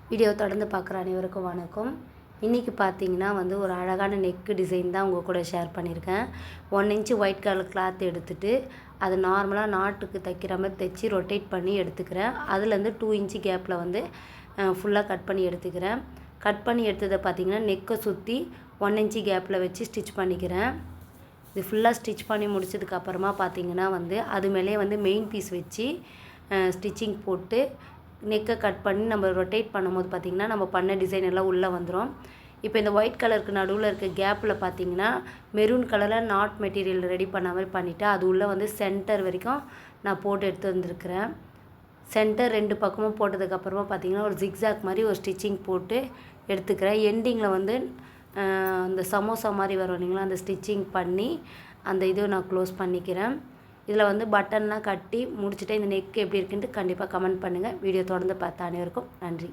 Video தொடர்ந்து பார்க்குற அனைவருக்கும் வணக்கம். இன்றைக்கி பார்த்தீங்கன்னா ஒரு அழகான நெக்கு டிசைன் தான் உங்கள் கூட ஷேர் பண்ணியிருக்கேன். 1 இன்ச்சு ஒயிட் கலர் கிளாத் எடுத்துகிட்டு அது நார்மலாக நாட்டுக்கு தைக்கிற மாதிரி தைச்சி ரொட்டேட் பண்ணி எடுத்துக்கிறேன். அதுலேருந்து 2 இன்ச்சு கேப்பில் ஃபுல்லாக கட் பண்ணி எடுத்துக்கிறேன். கட் பண்ணி எடுத்ததை பார்த்திங்கன்னா நெக்கை சுற்றி 1 இன்ச்சு கேப்பில் வச்சு ஸ்டிச் பண்ணிக்கிறேன். இது ஃபுல்லாக ஸ்டிச் பண்ணி முடிச்சதுக்கப்புறமா பார்த்திங்கன்னா அது மேலே மெயின் பீஸ் வச்சு ஸ்டிச்சிங் போட்டு நெக்கை கட் பண்ணி நம்ம ரொட்டேட் பண்ணும்போது பார்த்திங்கன்னா நம்ம பண்ண டிசைன் எல்லாம் உள்ளே வந்துடும். இப்போ இந்த ஒயிட் கலருக்கு நடுவில் இருக்க கேப்பில் பார்த்திங்கன்னா மெரூன் கலரில் நாட் மெட்டீரியல் ரெடி பண்ண மாதிரி பண்ணிவிட்டு அது உள்ளே சென்டர் வரைக்கும் நான் போட்டு எடுத்து வந்திருக்கிறேன். சென்டர் 2 பக்கமும் போட்டதுக்கப்புறமா பார்த்திங்கன்னா ஒரு ஜிக்ஸாக் மாதிரி ஒரு ஸ்டிச்சிங் போட்டு எடுத்துக்கிறேன். எண்டிங்கில் அந்த சமோசா மாதிரி வரும் இல்லைங்களா, அந்த ஸ்டிச்சிங் பண்ணி அந்த இதுவை நான் க்ளோஸ் பண்ணிக்கிறேன். இதில் பட்டன்லாம் கட்டி முடிச்சுட்டு இந்த நெக் எப்படி இருக்குன்ட்டு கண்டிப்பாக கமெண்ட் பண்ணுங்கள். வீடியோ தொடர்ந்து பார்த்த அனைவருக்கும் நன்றி.